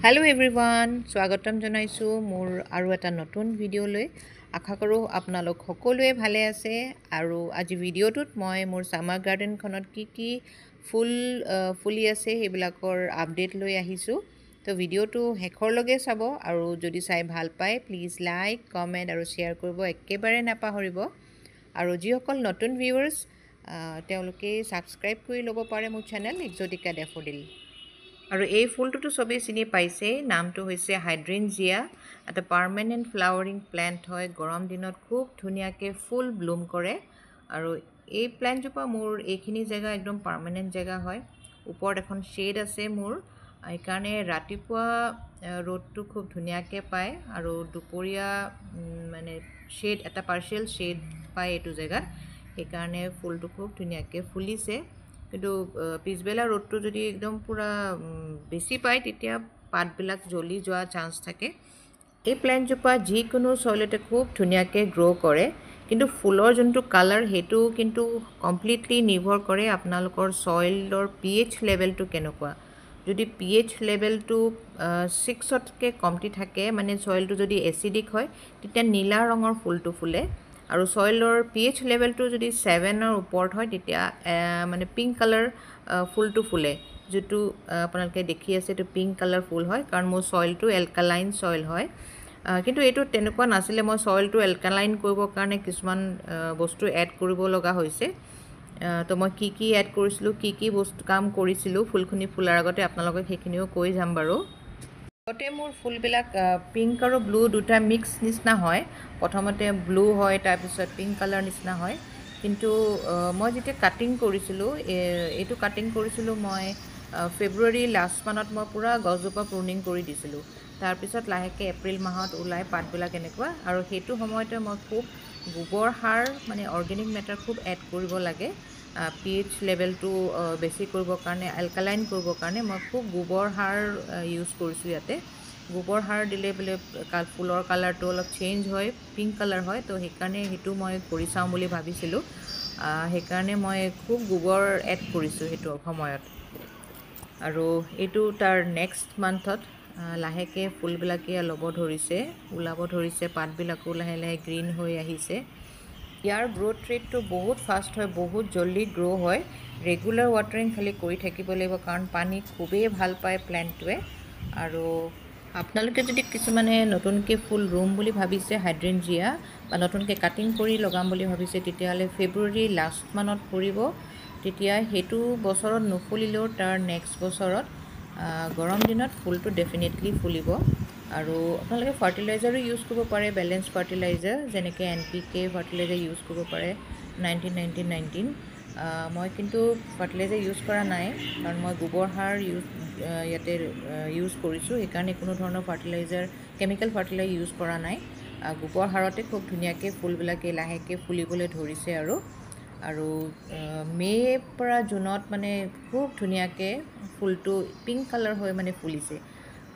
Hello everyone स्वागतम जनाइছো मोर आरो এটা নতুন ভিডিও লৈ আশা কৰো আপোনালোক সকলোৱে ভালে আছে আৰু আজি ভিডিওটোত মই মোৰ সামাৰ গাৰ্ডেনখনত কি ফুল ফুলি আছে হেবিলাকৰ আপডেট লৈ আহিছো তো ভিডিওটো হেকৰ লগে চাব আৰু যদি চাই ভাল পায় প্লিজ লাইক কমেন্ট আৰু শেয়াৰ কৰিব একেবাৰে নাপাহৰিব আৰু যিসকল নতুন ভিউৱাৰ্ছ তেওঁলোকে সাবস্ক্ৰাইব কৰি ল'ব পাৰে মোৰ চেনেল এক্সোটিকা ডেফোডিল আৰু এই ফুলটো সবেই চিনি পাইছে নামটো হৈছে হাইড্ৰেঞ্জিয়া এটা পাৰ্মানেন্ট ফ্লাৱাৰিং প্ল্যান্ট হয় গৰম দিনত খুব ধুনিয়াকে ফুল ব্লুম কৰে আৰু এই প্ল্যান্টজোপা মোৰ এইখিনি জায়গা একদম পাৰ্মানেন্ট জায়গা হয় ওপৰত এখন শেড আছে মোৰ এই কাৰণে ৰাতিপুৱা ৰ'দটো খুব ধুনিয়াকে পায় আৰু দুপৰীয়া মানে শেড এটা পাৰ্শিয়াল শেড পায় এটো জায়গা এই কাৰণে ফুলটো খুব ধুনিয়াকে ফুলিছে কিন্তু পিছবেলা ৰ'দটো যদি একদম পুৰা বেছি পায় তেতিয়া পাতবিলাক জ্বলি যোৱা চান্স থাকে এই প্ল্যান্টজোপা যিকোনো সইলতে খুব ধুনিয়াকে গ্ৰো কৰে কিন্তু ফুলৰ যোনটো কালাৰ হেতু কিন্তু কমপ্লিটলি নিৰ্ভৰ কৰে আপোনালোকৰ সইলৰ pH লেভেলটো কেনেকুৱা যদি pH লেভেলটো 6 তকৈ কমটি থাকে মানে সইলটো যদি এসিডিক হয় তেতিয়া নীলা ৰঙৰ ফুলটো ফুলে আৰু সইলৰ pH লেভেলটো যদি 7 ৰ ওপৰত হয় তেতিয়া মানে পিঙ্ক কালাৰ ফুলটো ফুলে যেটো আপোনালোকে দেখি আছে তো পিঙ্ক কালাৰ ফুল হয় কাৰণ মোৰ সইলটো এলকালাইন সইল হয় কিন্তু এটো তেনেকুৱা নাছিলে মই সইলটো এলকালাইন কৰিবৰ কাৰণে কিছুমান বস্তু এড কৰিব লগা হৈছে তো মই কি এড কৰিছিলো কি বস্তু কাম কৰিছিলো ফুলখনি ফুলাৰ আগতে আপোনালোকক হেখিনিও কৈ যাম বাৰু গতে মোৰ ফুলবিলাক পিঙ্ক আৰু ব্লু দুটা মিক্স নিচিনা হয় প্ৰথমতে ব্লু হয় তাৰ পিছত পিঙ্ক কালাৰ নিচিনা হয় কিন্তু মই যেতিয়া কাটিং কৰিছিলো এটো কাটিং কৰিছিলো মই ফেব্ৰুৱাৰী লাষ্ট মানত মই পুৰা গজজোপা প্ৰুনিং কৰি দিছিলো তাৰ পিছত লাহেকে এপ্ৰিল মাহত ওলাই পাতবিলাক এনেকুৱা আৰু হেতু সময়তে মই খুব গোবৰ সাৰ মানে অৰ্গেনিক মেটাৰ খুব এড কৰিব লাগে pH লেভেলটো বেছি কৰিবৰ কাৰণে এলকালাইন কৰিবৰ কাৰণে মই খুব গোবৰ সাৰ ইউজ কৰিছো ইয়াতে গোবৰ সাৰ দিলে বলে ফুলৰ কালাৰটো অলপ চেঞ্জ হয় পিঙ্ক কালাৰ হয় তো হেকাৰণে হেতু মই কৰি চাম বুলি ভাবিছিলো হেকাৰণে মই খুব গোবৰ এড কৰিছো হেতু সময়ত আৰু এটো তাৰ নেক্সট মান্থত লাহেকে ফুলবিলাকে লব ধৰিছে উলাব ধৰিছে পাতবিলাকো লাহে লাহে গ্ৰীন হৈ আহিছে ইয়াৰ গ্ৰোথ ৰেটটো বহুত ফাস্ট হয় বহুত জলদি গ্ৰো হয় ৰেগুলাৰ ওয়াটাৰিং খালি কৰি থাকিব লাগিব কাৰণ পানী খুবেই ভাল পায় প্ল্যান্টটোৱে আৰু আপোনালোকে যদি কিছুমানে নতুনকে ফুল ৰুম বুলি ভাবিছে হাইড্ৰেঞ্জিয়া বা নতুনকে কাটিং কৰি লগাম বুলি ভাবিছে তেতিয়ালে ফেব্ৰুৱাৰী লাষ্ট মানত কৰিব তেতিয়া হেতু বছৰত নুফুলিলেও তাৰ নেক্সট বছৰত গৰম দিনত ফুলটো ডেফিনেটলি ফুলিব আৰু আপোনালোকে ফাৰ্টিলাইজাৰো ইউজ কৰিব পাৰে বেলেন্স ফাৰ্টিলাইজাৰ যেনেকে NPK ফাৰ্টিলাইজাৰ ইউজ কৰিব পাৰে 19 মই কিন্তু ফাৰ্টিলাইজাৰ ইউজ কৰা নাই কাৰণ মই গোবৰ সাৰ ইয়াতে ইউজ কৰিছো এই কাৰণে কোনো ধৰণৰ ফাৰ্টিলাইজাৰ কেমিক্যাল ফাৰ্টিলাইজাৰ ইউজ কৰা নাই গোবৰ সাৰতে খুব ধুনিয়াকে ফুলবিলাকে লাহেকে ফুলিবলৈ ধৰিছে আৰু মে পৰা জুনত মানে খুব ধুনিয়াকে ফুলটো পিঙ্ক কালাৰ হৈ মানে ফুলিছে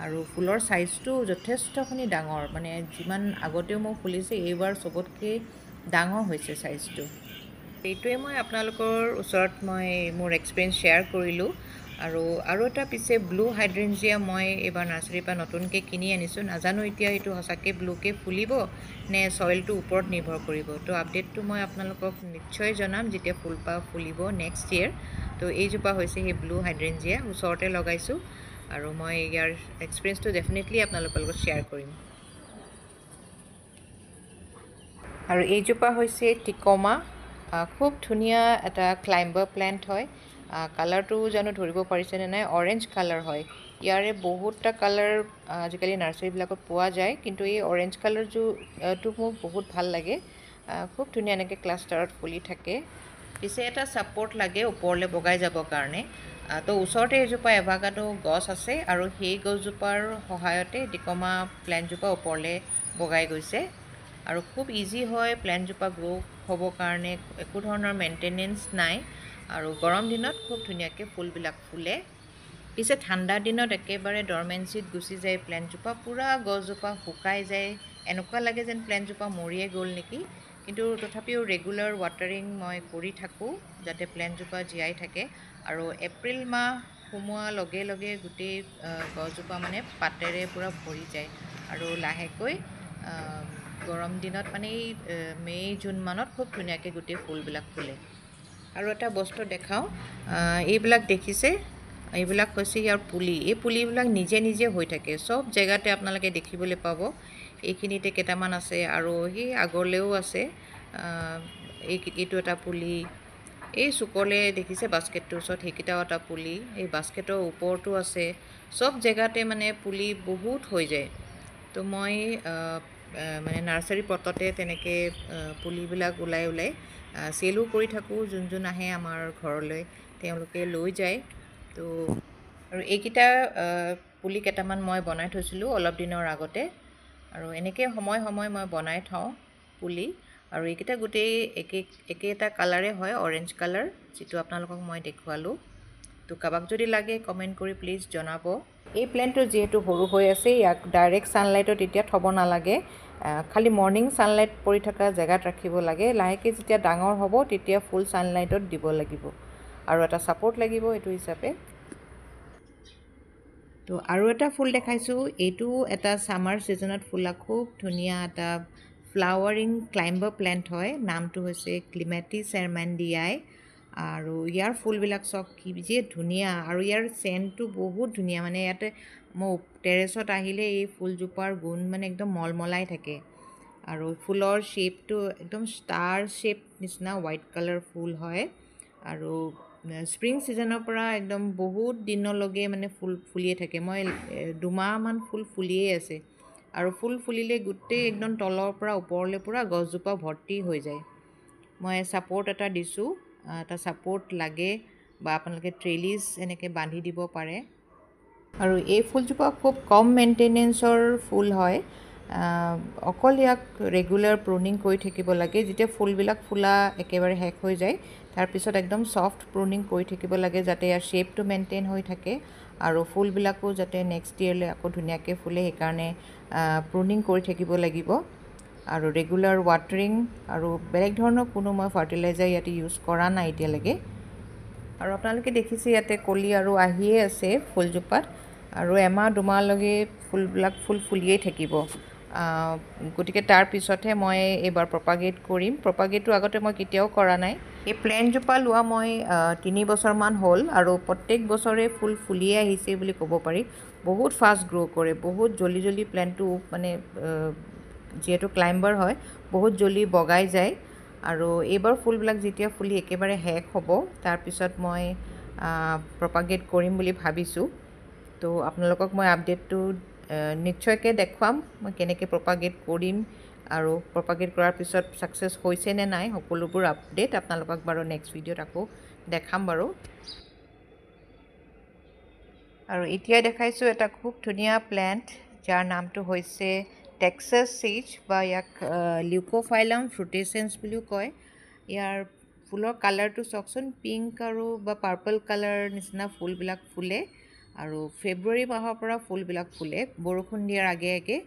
আৰু ফুলৰ সাইজটো যথেষ্টখিনি ডাঙৰ মানে যিমান আগতেও মই ফুলিছে এইবাৰ সবতকে ডাঙৰ হৈছে সাইজটো এইটোৱে মই আপোনালোকৰ ওচৰত মই মোৰ এক্সপেৰিয়েন্স শেয়াৰ কৰিলো আৰু এটা পিছে ব্লু হাইড্ৰেঞ্জিয়া মই এবাৰ নাৰ্সাৰীৰ পৰা নতুনকে কিনি আনিছো নাজানো এতিয়া এটো হসাকে ব্লুকে ফুলিব নে সইলটো ওপৰত নিৰ্ভৰ কৰিব তো আপডেটটো মই আপোনালোকক নিশ্চয় জনাম যেতিয়া ফুলপা ফুলিব নেক্সট ইয়াৰ তো এইজোপা হৈছে হে ব্লু হাইড্ৰেঞ্জিয়া ওচৰতে লগাইছো আৰু মই ইয়াৰ এক্সপেৰিয়েন্সটো ডেফিনেটলি আপোনালোকৰ লগত শেয়াৰ কৰিম আৰু এইজোপা হৈছে টিকমা খুব ধুনিয়া এটা ক্লাইম্বাৰ প্ল্যান্ট হয় কালাৰটো জানো ধৰিব পাৰিছে নে নাই অৰেঞ্জ কালাৰ হয় ইয়াৰে বহুতটা কালাৰ আজিকালি নাৰ্সাৰী বিলাকত পোৱা যায় কিন্তু এই অৰেঞ্জ কালাৰটো মোৰ বহুত ভাল লাগে খুব ধুনিয়া এনেকে ক্লাষ্টাৰত ফুলি থাকে পিছে এটা সাপোৰ্ট লাগে ওপৰলে বগাই যাব কাৰণে তো ওচৰতে এজোপা এভাকাডো গছ আছে আৰু সেই গছজোপাৰ সহায়তে টিকমা প্ল্যান্টজোপা ওপৰলে বগাই গৈছে আৰু খুব ইজি হয় প্ল্যান্টজোপা গ্ৰো হ'ব কাৰণে একো ধৰণৰ মেইনটেনেন্স নাই আৰু গৰম দিনত খুব ধুনিয়াকে ফুলবিলাক ফুলে পিছে ঠাণ্ডা দিনত একেবাৰে ডৰমেন্সিত গুচি যায় প্ল্যান্টজোপা পুৰা গছজোপা শুকাই যায় এনেকুৱা লাগে যেন প্ল্যান্টজোপা মৰিয়ে গ'ল নেকি কিন্তু তথাপিও ৰেগুলাৰ ওয়াটাৰিং মই কৰি থাকো যাতে প্ল্যান্টজোপা জিয়াই থাকে আৰু এপ্ৰিল মাহ সোমোৱাৰ লগে লগে গোটেই গছজোপা মানে পাতেৰে পূৰা ভৰি যায় আৰু লাহেকৈ গৰম দিনত মানে এই মে' জুন মানত খুব ধুনীয়াকৈ গোটেই ফুলবিলাক ফুলে। আৰু এটা বস্তু দেখাওঁ, এইবিলাক দেখিছে, এইবিলাক হৈছে ইয়াৰ পুলি। এই পুলিবিলাক নিজে নিজে হৈ থাকে, চব জেগাতে আপোনালোকে দেখিবলৈ পাব। এইখিনিতে কেইটামান আছে আৰু সেই আগলৈও আছে। এইটো এটা পুলি, এই চুকলে দেখিছে বাস্কেটটোৰ ওচৰত সেইকেইটাও এটা পুলি, এই বাস্কেটৰ ওপৰতো আছে। চব জেগাতে মানে পুলি বহুত হৈ যায়। তো মই মানে নাৰ্চাৰী পটতে তেনেকৈ পুলিবিলাক ওলাই চেলো কৰি থাকোঁ। যোন আহে আমাৰ ঘৰলৈ তেওঁলোকে লৈ যায়। তো আৰু এইকেইটা পুলি কেইটামান মই বনাই থৈছিলোঁ অলপ দিনৰ আগতে, আৰু এনেকৈ সময় মই বনাই থওঁ পুলি। আৰু এইকেইটা গোটেই একেটা কালাৰে হয়, অৰেঞ্জ কালাৰ, যিটো আপোনালোকক মই দেখুৱালোঁ। তো কাৰোবাক যদি লাগে কমেণ্ট কৰি প্লিজ জনাব। এই প্লেণ্টটো যিহেতু সৰু হৈ আছে, ইয়াক ডাইৰেক্ট ছানলাইটত এতিয়া থ'ব নালাগে, খালি মৰ্ণিং ছানলাইট পৰি থকা জেগাত ৰাখিব লাগে। লাহেকৈ যেতিয়া ডাঙৰ হ'ব তেতিয়া ফুল ছানলাইটত দিব লাগিব, আৰু এটা ছাপৰ্ট লাগিব এইটো হিচাপে। তো আৰু এটা ফুল দেখাইছোঁ, এইটো এটা ছামাৰ ছিজনত ফুলা খুব ধুনীয়া এটা ফ্লাৱাৰিং ক্লাইম্বাৰ প্লেণ্ট হয়। নামটো হৈছে ক্লিমেটিছ চেৰমেণ্ডিয়াই। আৰু ইয়াৰ ফুলবিলাক চাওক কি যে ধুনীয়া, আৰু ইয়াৰ চেণ্টটো বহুত ধুনীয়া। মানে ইয়াতে মই টেৰেছত আহিলে এই ফুলজোপাৰ গুণ মানে একদম মলমলাই থাকে। আৰু ফুলৰ শ্বেপটো একদম ষ্টাৰ শ্বেপ নিচিনা হোৱাইট কালাৰ ফুল হয়। আৰু স্প্ৰিং ছিজনৰ পৰা একদম বহুত দিনলৈকে মানে ফুলিয়ে থাকে। মই 2 মাহমান ফুল ফুলিয়ে আছে, আৰু ফুল ফুলিলে গোটেই একদম তলৰ পৰা ওপৰলৈ পূৰা গছজোপা ভৰ্তি হৈ যায়। মই ছাপৰ্ট এটা দিছোঁ, এটা ছাপৰ্ট লাগে বা আপোনালোকে ট্ৰেলিছ এনেকৈ বান্ধি দিব পাৰে। আৰু এই ফুলজোপা খুব কম মেইনটেনেঞ্চৰ ফুল হয়। অকল ইয়াক ৰেগুলাৰ প্ৰুনিং কৰি থাকিব লাগে। যেতিয়া ফুলবিলাক ফুলা একেবাৰে শেষ হৈ যায় তাৰপিছত একদম ছফ্ট প্ৰুনিং কৰি থাকিব লাগে, যাতে ইয়াৰ শ্বেপটো মেইনটেইন হৈ থাকে আৰু ফুলবিলাকো যাতে নেক্সট ইয়েৰলৈ আকৌ ধুনীয়াকৈ ফুলে, সেইকাৰণে প্ৰুনিং কৰি থাকিব লাগিব। আৰু ৰেগুলাৰ ৱাটাৰিং আৰু বেলেগ ধৰণৰ কোনো মই ফাৰ্টিলাইজাৰ ইয়াতে ইউজ কৰা নাই এতিয়ালৈকে। আৰু আপোনালোকে দেখিছে ইয়াতে কলি আৰু আহিয়ে আছে ফুলজোপাত, আৰু এমাহ 2 মাহলৈকে ফুলবিলাক ফুলিয়েই থাকিব। গতিকে তাৰ পিছতহে মই এইবাৰ প্ৰপাগেট কৰিম। প্ৰপাগেটটো আগতে মই কেতিয়াও কৰা নাই। এই প্লেণ্টজোপা লোৱা মই 3 বছৰমান হ'ল, আৰু প্ৰত্যেক বছৰে ফুল ফুলিয়ে আহিছে বুলি ক'ব পাৰি। বহুত ফাষ্ট গ্ৰ' কৰে, বহুত জল্দি প্লেণ্টটো মানে যিহেতু ক্লাইম্বাৰ হয় বহুত জল্দি বগাই যায়। আৰু এইবাৰ ফুলবিলাক যেতিয়া ফুলি একেবাৰে শেষ হ'ব তাৰপিছত মই প্ৰপাগেট কৰিম বুলি ভাবিছোঁ। তো আপোনালোকক মই আপডেটটো নিশ্চয়কৈ দেখুৱাম, মই কেনেকৈ প্ৰপাগেট কৰিম আৰু প্ৰপাগেট কৰাৰ পিছত ছাকচেছ হৈছে নে নাই, সকলোবোৰ আপডেট আপোনালোকক বাৰু নেক্সট ভিডিঅ'ত আকৌ দেখাম বাৰু। আৰু এতিয়া দেখাইছোঁ এটা খুব ধুনীয়া প্লেণ্ট, যাৰ নামটো হৈছে টেক্সাছ ছেজ, বা ইয়াক লিউকোফাইলাম ফ্ৰুটেচেন্স বুলিও কয়। ইয়াৰ ফুলৰ কালাৰটো চাওকচোন, পিংক আৰু বা পাৰ্পল কালাৰ নিচিনা ফুলবিলাক ফুলে। আৰু ফেব্ৰুৱাৰী মাহৰ পৰা ফুলবিলাক ফুলে, বৰষুণ দিয়াৰ আগে।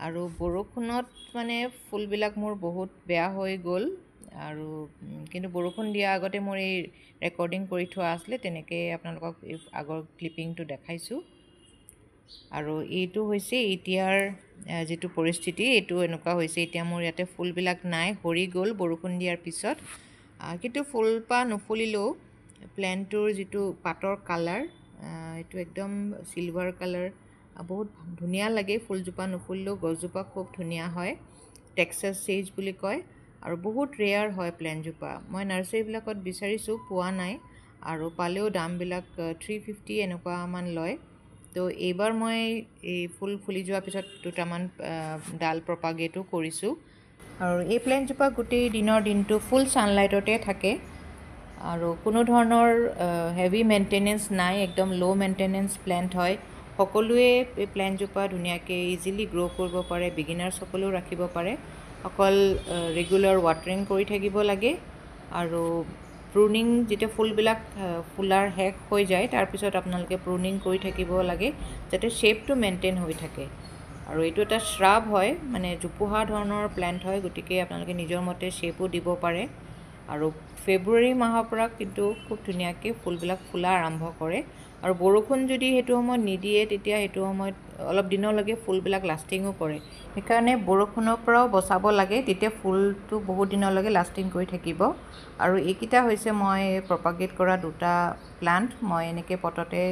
আৰু বৰষুণত মানে ফুলবিলাক মোৰ বহুত বেয়া হৈ গ'ল, আৰু কিন্তু বৰষুণ দিয়াৰ আগতে মোৰ এই ৰেকৰ্ডিং কৰি থোৱা আছিলে, তেনেকৈ আপোনালোকক এই আগৰ ক্লিপিংটো দেখাইছোঁ। আৰু এইটো হৈছে এতিয়াৰ যিটো পৰিস্থিতি, এইটো এনেকুৱা হৈছে। এতিয়া মোৰ ইয়াতে ফুলবিলাক নাই, সৰি গ'ল বৰষুণ দিয়াৰ পিছত। কিন্তু ফুলপাহ নুফুলিলেও প্লেণ্টটোৰ যিটো পাতৰ কালাৰ, এইটো একদম চিলভাৰ কালাৰ, বহুত ধুনীয়া লাগে। ফুলজোপা নুফুলিলেও গছজোপা খুব ধুনীয়া হয়, টেক্সাছ ছেজ বুলি কয়। আৰু বহুত ৰেয়াৰ হয় প্লেণ্টজোপা, মই নাৰ্চাৰীবিলাকত বিচাৰিছোঁ পোৱা নাই, আৰু পালেও দামবিলাক 350 এনেকুৱামান লয়। তো এইবাৰ মই এই ফুল ফুলি যোৱাৰ পিছত 2টামান ডাল প্ৰপাগেটো কৰিছোঁ। আৰু এই প্লেণ্টজোপা গোটেই দিনটো ফুল ছানলাইটতে থাকে, আৰু কোনো ধৰণৰ হেভি মেইনটেনেঞ্চ নাই, একদম ল' মেইনটেনেঞ্চ প্লেণ্ট হয়। সকলোৱে এই প্লেণ্টজোপা ধুনীয়াকৈ ইজিলি গ্ৰ' কৰিব পাৰে, বিগিনাৰ্ছ সকলেও ৰাখিব পাৰে। অকল ৰেগুলাৰ ৱাটাৰিং কৰি থাকিব লাগে, আৰু প্ৰুনিং যেতিয়া ফুলবিলাক ফুলাৰ শেষ হৈ যায় তাৰপিছত আপোনালোকে প্ৰুনিং কৰি থাকিব লাগে, যাতে শ্বেপটো মেইনটেইন হৈ থাকে। আৰু এইটো এটা শ্ৰাব হয়, মানে জোপোহা ধৰণৰ প্লেণ্ট হয়, গতিকে আপোনালোকে নিজৰ মতে শ্বেপো দিব পাৰে। আৰু ফেব্ৰুৱাৰী মাহৰ পৰা কিন্তু খুব ধুনীয়াকৈ ফুলবিলাক ফুলা আৰম্ভ কৰে, আৰু বৰষুণ যদি সেইটো সময়ত নিদিয়ে তেতিয়া সেইটো সময়ত অলপ দিনলৈকে ফুলবিলাক লাষ্টিঙো কৰে সেইকাৰণে বৰষুণৰ পৰাও বচাব লাগে তেতিয়া ফুলটো বহুত দিনলৈকে লাষ্টিং কৰি থাকিব আৰু এইকেইটা হৈছে মই প্ৰপাগেট কৰা দুটা প্লান্ট মই এনেকৈ পটতে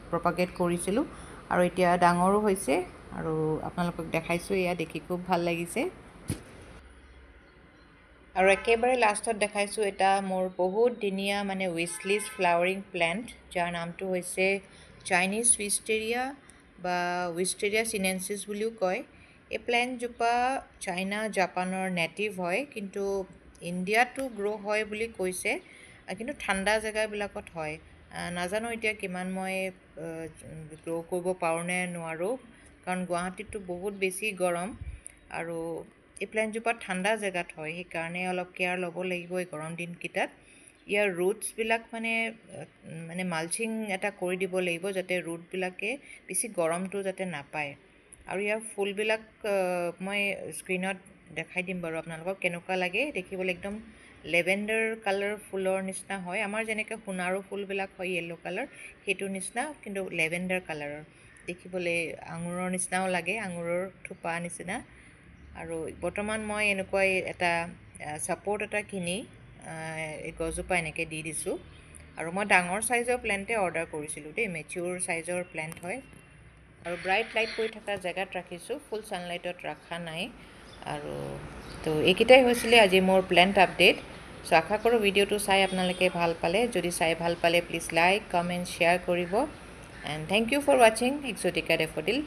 প্ৰপাগেট কৰিছিলোঁ আৰু এতিয়া ডাঙৰো হৈছে আৰু আপোনালোকক দেখাইছোঁ এয়া দেখি খুব ভাল লাগিছে আৰু একেবাৰে লাষ্টত দেখাইছোঁ এটা মোৰ বহুত দিনীয়া মানে উইছলিষ্ট ফ্লাৱাৰিং প্লেণ্ট যাৰ নামটো হৈছে চাইনিজ উইষ্টেৰিয়া বা উইষ্টেৰিয়া চিনেনচিছ বুলিও কয় এই প্লেণ্টজোপা চাইনা জাপানৰ নেটিভ হয় কিন্তু ইণ্ডিয়াতো গ্ৰ' হয় বুলি কৈছে কিন্তু ঠাণ্ডা জেগাবিলাকত হয় নাজানো এতিয়া কিমান মই গ্ৰ' কৰিব পাৰোঁ নে নোৱাৰোঁ কাৰণ গুৱাহাটীততো বহুত বেছি গৰম আৰু এই প্লেণ্টজোপা ঠাণ্ডা জেগাত হয় সেইকাৰণে অলপ কেয়াৰ ল'ব লাগিব এই গৰম দিনকেইটাত ইয়াৰ ৰুটছবিলাক মানে মালচিং এটা কৰি দিব লাগিব যাতে ৰুটবিলাকে বেছি গৰমটো যাতে নাপায় আৰু ইয়াৰ ফুলবিলাক মই স্ক্ৰীণত দেখাই দিম বাৰু আপোনালোকক কেনেকুৱা লাগে দেখিবলৈ একদম লেভেণ্ডাৰ কালাৰ ফুলৰ নিচিনা হয় আমাৰ যেনেকৈ সোণাৰু ফুলবিলাক হয় য়েল্ল' কালাৰ সেইটো নিচিনা কিন্তু লেভেণ্ডাৰ কালাৰৰ দেখিবলৈ আঙুৰৰ নিচিনাও লাগে আঙুৰৰ থোপা নিচিনা আৰু বৰ্তমান মই এনেকুৱাই এটা ছাপৰ্ট এটা কিনি এই গছজোপা এনেকৈ দি দিছোঁ আৰু মই ডাঙৰ চাইজৰ প্লেণ্টে অৰ্ডাৰ কৰিছিলোঁ দেই মেচিউৰ চাইজৰ প্লেণ্ট হয় আৰু ব্ৰাইট লাইট পৰি থকা জেগাত ৰাখিছোঁ ফুল ছানলাইটত ৰখা নাই আৰু তো এইকেইটাই হৈছিলে আজি মোৰ প্লেণ্ট আপডেট চ' আশা কৰোঁ ভিডিঅ'টো চাই আপোনালোকে ভাল পালে যদি চাই ভাল পালে প্লিজ লাইক কমেণ্ট শ্বেয়াৰ কৰিব এণ্ড থেংক ইউ ফৰ ৱাচিং এক্সোটিকা ডেফোডিল